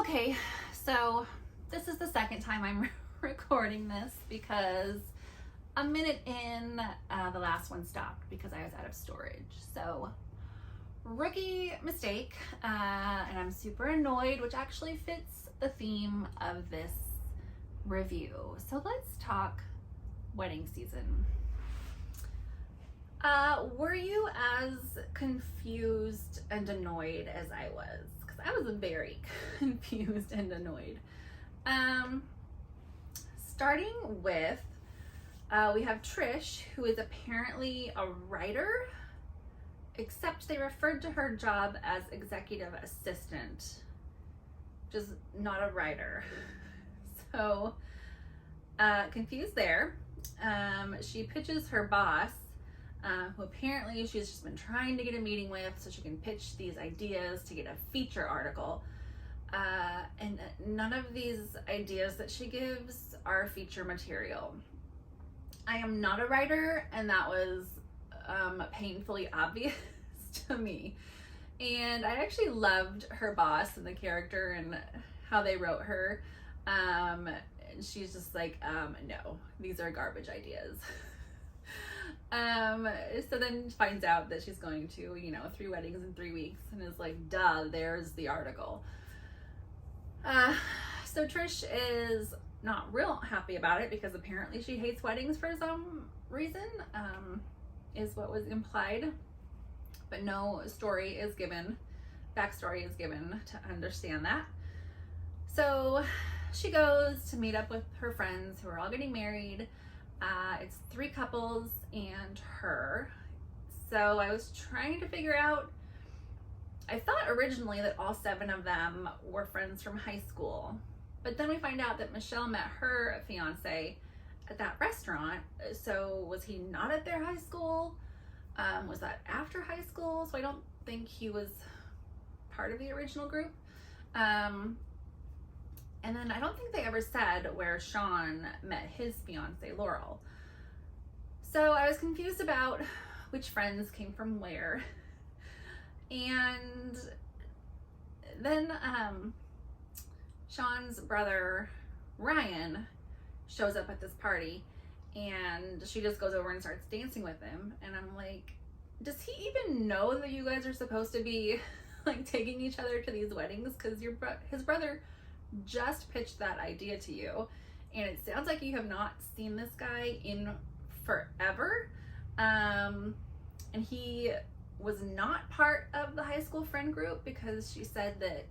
Okay, so this is the second time I'm recording this because a minute in, the last one stopped because I was out of storage. So, rookie mistake, and I'm super annoyed, which actually fits the theme of this review. So let's talk wedding season. Were you as confused and annoyed as I was? Because I was very confused and annoyed. Starting with, we have Trish, who is apparently a writer, except they referred to her job as executive assistant, just not a writer. So, confused there. She pitches her boss, who apparently she's just been trying to get a meeting with so she can pitch these ideas to get a feature article. And none of these ideas that she gives are feature material. I am not a writer, and that was painfully obvious to me. And I actually loved her boss and the character and how they wrote her. And she's just like, no, these are garbage ideas. So then finds out that she's going to, 3 weddings in 3 weeks, and is like, duh, there's the article. So Trish is not real happy about it because apparently she hates weddings for some reason, is what was implied, but no story is given, backstory is given to understand that. So she goes to meet up with her friends who are all getting married. It's 3 couples and her. So I was trying to figure out, I thought originally that all 7 of them were friends from high school, but then we find out that Michelle met her fiance at that restaurant. So was he not at their high school? Was that after high school? So I don't think he was part of the original group. And then I don't think they ever said where Sean met his fiance, Laurel. So I was confused about which friends came from where. And then Sean's brother, Ryan, shows up at this party, and she just goes over and starts dancing with him. And I'm like, does he even know that you guys are supposed to be like taking each other to these weddings? Because his brother just pitched that idea to you, and it sounds like you have not seen this guy in forever. And he was not part of the high school friend group because she said that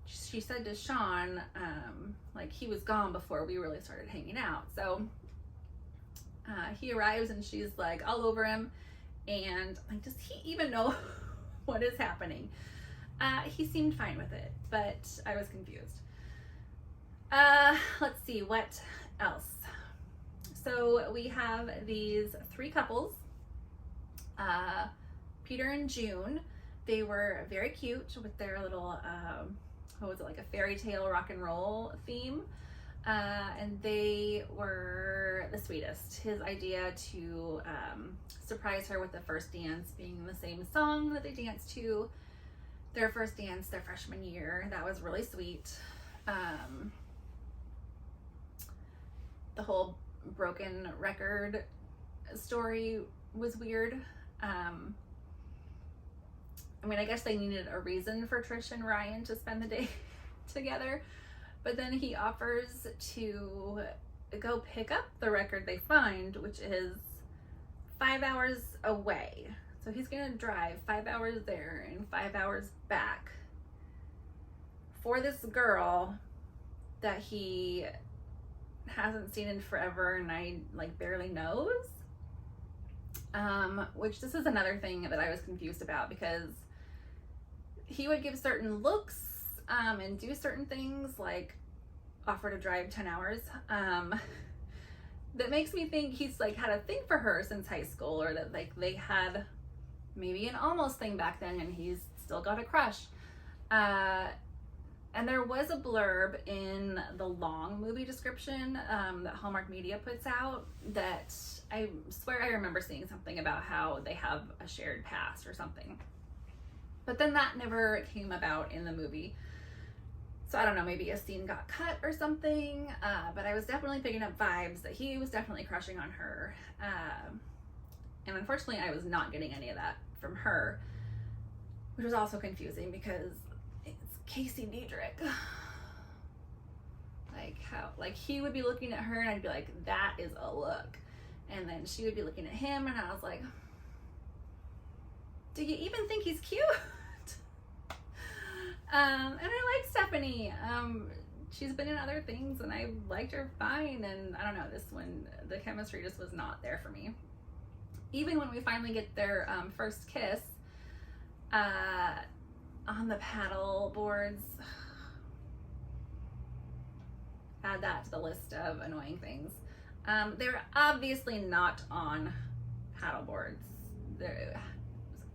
she said to Sean like he was gone before we really started hanging out. So he arrives and she's like all over him, and like, does he even know what is happening? He seemed fine with it, but I was confused. Let's see, what else? So we have these 3 couples, Peter and June. They were very cute with their little, what was it, like a fairy tale rock and roll theme. And they were the sweetest. His idea to surprise her with the first dance being the same song that they danced to their first dance their freshman year. That was really sweet. The whole broken record story was weird. I mean, I guess they needed a reason for Trish and Ryan to spend the day together, but then he offers to go pick up the record they find, which is 5 hours away. So he's gonna drive 5 hours there and 5 hours back for this girl that he hasn't seen in forever and I like barely knows. Which this is another thing that I was confused about, because he would give certain looks and do certain things, like offer to drive 10 hours. That makes me think he's like had a thing for her since high school, or that like they had maybe an almost thing back then and he's still got a crush. And there was a blurb in the long movie description that Hallmark Media puts out that I swear I remember seeing something about how they have a shared past or something. But then that never came about in the movie. So I don't know, maybe a scene got cut or something, but I was definitely picking up vibes that he was definitely crushing on her. And unfortunately, I was not getting any of that from her, which was also confusing because it's Casey Deidrick. Like he would be looking at her and I'd be like, that is a look. And then she would be looking at him and I was like, do you even think he's cute? And I like Stephanie. She's been in other things and I liked her fine. And I don't know, this one, the chemistry just was not there for me. Even when we finally get their first kiss on the paddle boards, add that to the list of annoying things. They're obviously not on paddle boards. There was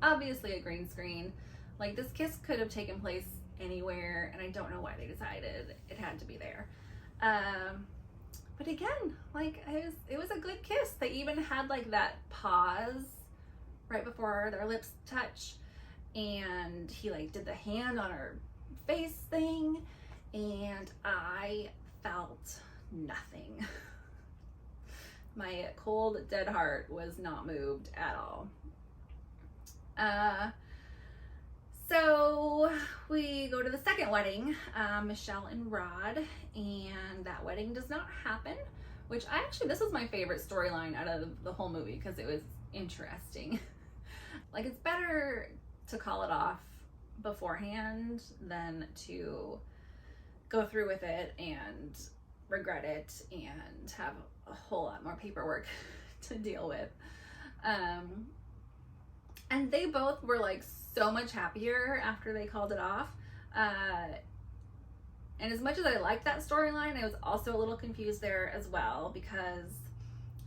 obviously a green screen. Like, this kiss could have taken place anywhere, and I don't know why they decided it had to be there. But again, like, it was a good kiss. They even had like that pause right before their lips touch, and he like did the hand on her face thing, and I felt nothing. My cold, dead heart was not moved at all. So we go to the second wedding, Michelle and Rod, and that wedding does not happen, which this was my favorite storyline out of the whole movie because it was interesting. Like, it's better to call it off beforehand than to go through with it and regret it and have a whole lot more paperwork to deal with. And they both were like so much happier after they called it off. And as much as I liked that storyline, I was also a little confused there as well, because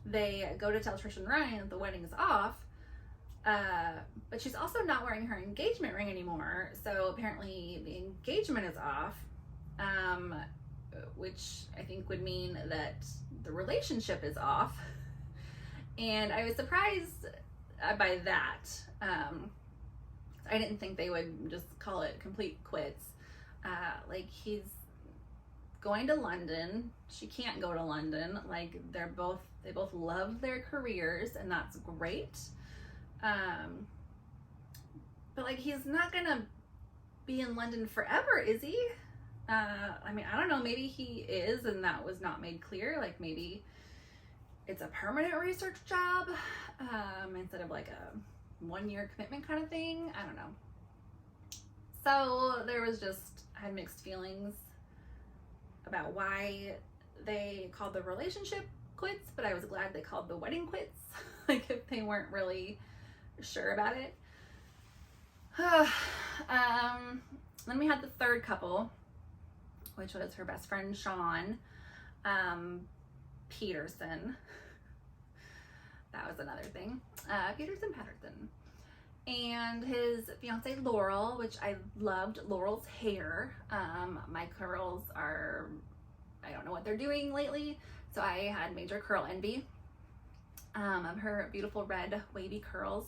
they go to tell Trish and Ryan that the wedding is off, but she's also not wearing her engagement ring anymore. So apparently the engagement is off, which I think would mean that the relationship is off. And I was surprised by that. I didn't think they would just call it complete quits. Like, he's going to London. She can't go to London. Like, they both love their careers, and that's great. But like, he's not gonna be in London forever, is he? I mean, I don't know, maybe he is and that was not made clear. Like, maybe it's a permanent research job, instead of like a 1-year commitment kind of thing. I don't know. So there was I had mixed feelings about why they called the relationship quits, but I was glad they called the wedding quits. Like, if they weren't really sure about it. Then we had the third couple, which was her best friend Sean Peterson. That was another thing. Patterson. And his fiance Laurel, which I loved Laurel's hair. My curls I don't know what they're doing lately, so I had major curl envy of her beautiful red wavy curls.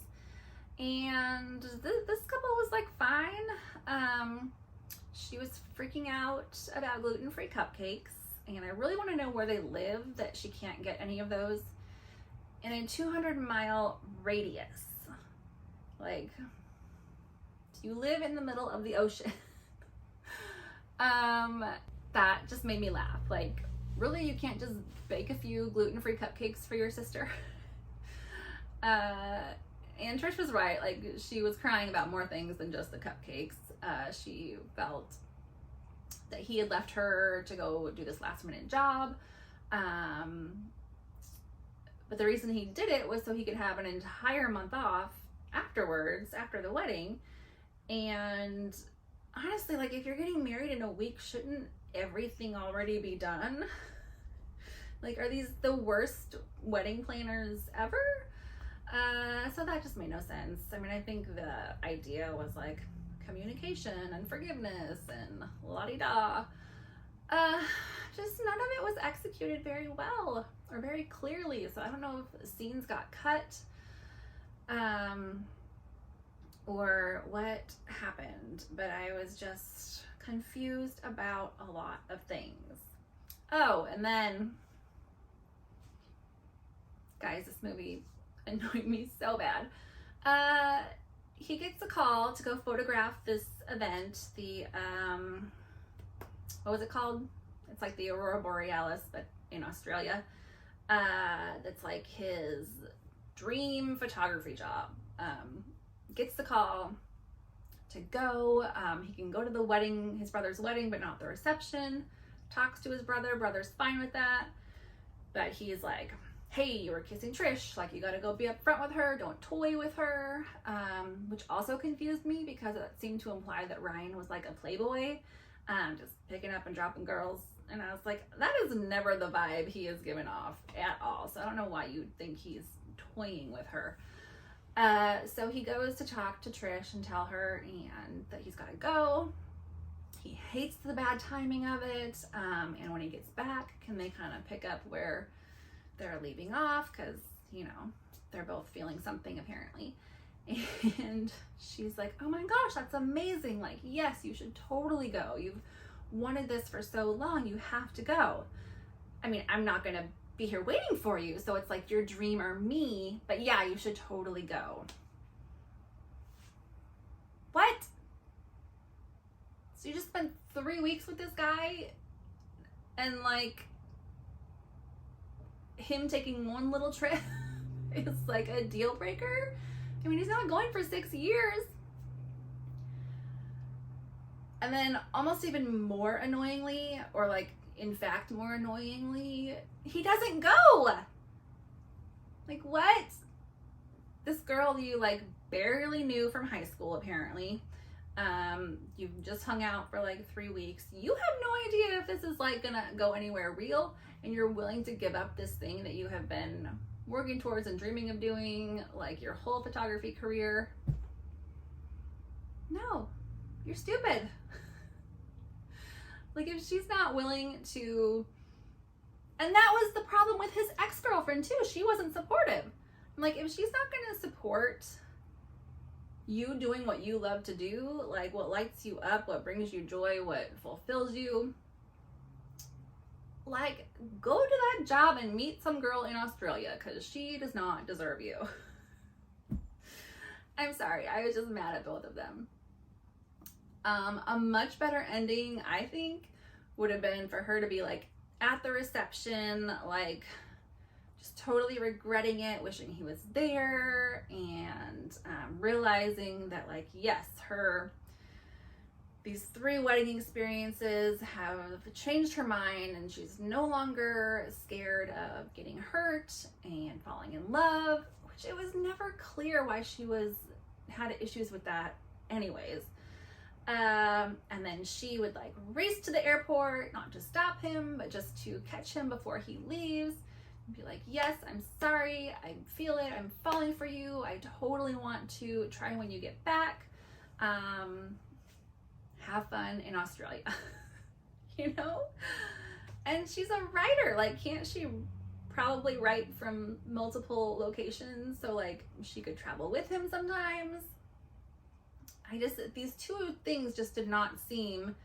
And this couple was like fine. She was freaking out about gluten-free cupcakes, and I really want to know where they live that she can't get any of those in a 200-mile radius. Like, you live in the middle of the ocean. That just made me laugh. Like, really, you can't just bake a few gluten-free cupcakes for your sister? And Trish was right. Like, she was crying about more things than just the cupcakes. She felt that he had left her to go do this last-minute job. But the reason he did it was so he could have an entire month off afterwards, after the wedding. And honestly, like, if you're getting married in a week, shouldn't everything already be done? Like, are these the worst wedding planners ever? So that just made no sense. I mean, I think the idea was like communication and forgiveness and la-di-da. Just none of it was executed very well or very clearly. So I don't know if scenes got cut, or what happened, but I was just confused about a lot of things. Oh, and then, guys, this movie annoyed me so bad. He gets a call to go photograph this event, the, what was it called? It's like the Aurora Borealis, but in Australia. That's like his dream photography job. Gets the call to go. He can go to the wedding, his brother's wedding, but not the reception. Talks to his brother. Brother's fine with that. But he's like, hey, you were kissing Trish. Like, you gotta go be up front with her. Don't toy with her. Which also confused me because it seemed to imply that Ryan was like a playboy, just picking up and dropping girls. And I was like, that is never the vibe he is giving off at all. So I don't know why you'd think he's toying with her. So he goes to talk to Trish and tell her and that he's got to go. He hates the bad timing of it. And when he gets back, can they kind of pick up where they're leaving off? Because, you know, they're both feeling something apparently. And she's like, oh my gosh, that's amazing. Like, yes, you should totally go. You've wanted this for so long. You have to go. I mean, I'm not going to be here waiting for you. So it's like your dream or me, but yeah, you should totally go. What? So you just spent 3 weeks with this guy and like him taking one little trip is like a deal breaker? I mean, he's not going for 6 years. And then almost even more annoyingly, or like in fact more annoyingly, he doesn't go. Like, what? This girl you like barely knew from high school apparently. You've just hung out for like 3 weeks. You have no idea if this is like gonna go anywhere real, and you're willing to give up this thing that you have been working towards and dreaming of doing like your whole photography career. No, you're stupid. Like, if she's not willing to, and that was the problem with his ex-girlfriend too. She wasn't supportive. I'm like, if she's not going to support you doing what you love to do, like what lights you up, what brings you joy, what fulfills you, like, go to that job and meet some girl in Australia, because she does not deserve you. I'm sorry, I was just mad at both of them. A much better ending, I think, would have been for her to be like at the reception, like just totally regretting it, wishing he was there, and realizing that, like, yes, these 3 wedding experiences have changed her mind, and she's no longer scared of getting hurt and falling in love, which it was never clear why she had issues with that anyways. And then she would like race to the airport, not to stop him, but just to catch him before he leaves. And be like, yes, I'm sorry, I feel it, I'm falling for you, I totally want to try when you get back. Have fun in Australia. You know? And she's a writer, like, can't she probably write from multiple locations so like she could travel with him sometimes? These two things just did not seem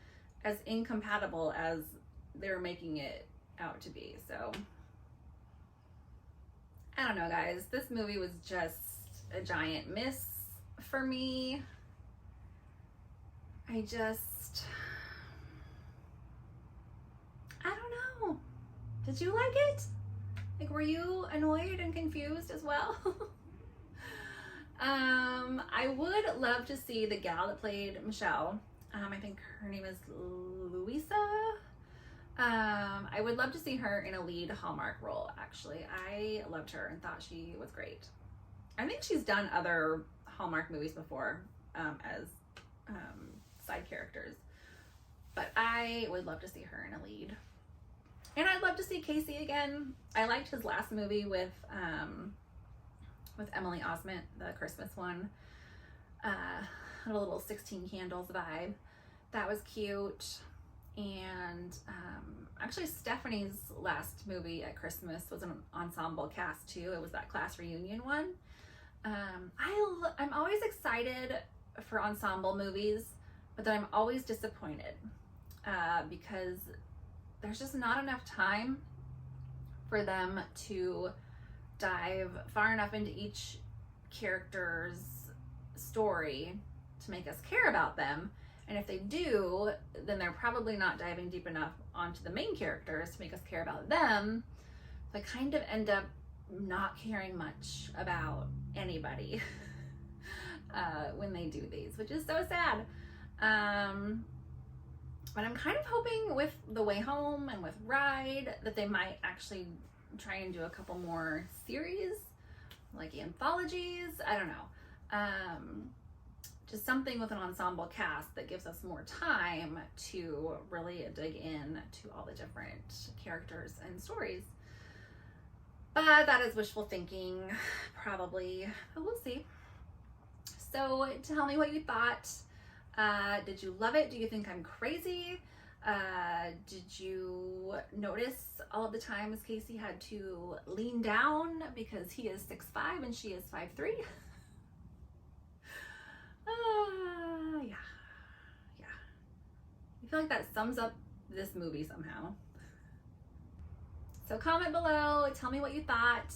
as incompatible as they were making it out to be. So, I don't know, guys. This movie was just a giant miss for me. I don't know. Did you like it? Like, were you annoyed and confused as well? I would love to see the gal that played Michelle. I think her name is Luisa. I would love to see her in a lead Hallmark role, actually. I loved her and thought she was great. I think she's done other Hallmark movies before as side characters. But I would love to see her in a lead. And I'd love to see Casey again. I liked his last movie with Emily Osment, the Christmas one. A little 16 Candles vibe. That was cute. And actually Stephanie's last movie at Christmas was an ensemble cast too. It was that class reunion one. I'm always excited for ensemble movies but then I'm always disappointed because there's just not enough time for them to dive far enough into each character's story to make us care about them. And if they do, then they're probably not diving deep enough onto the main characters to make us care about them. So I kind of end up not caring much about anybody when they do these, which is so sad. But I'm kind of hoping with The Way Home and with Ride that they might actually try and do a couple more series, like anthologies. I don't know. Just something with an ensemble cast that gives us more time to really dig in to all the different characters and stories. But that is wishful thinking, probably, but we'll see. So tell me what you thought. Did you love it? Do you think I'm crazy? Did you notice all of the times Casey had to lean down because he is 6'5" and she is 5'3"? Yeah. I feel like that sums up this movie somehow. So comment below, tell me what you thought.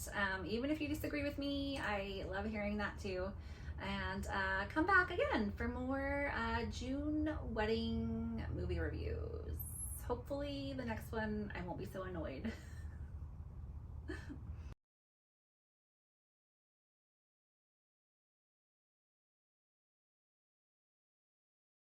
Even if you disagree with me, I love hearing that too. And come back again for more June wedding movie reviews. Hopefully the next one I won't be so annoyed.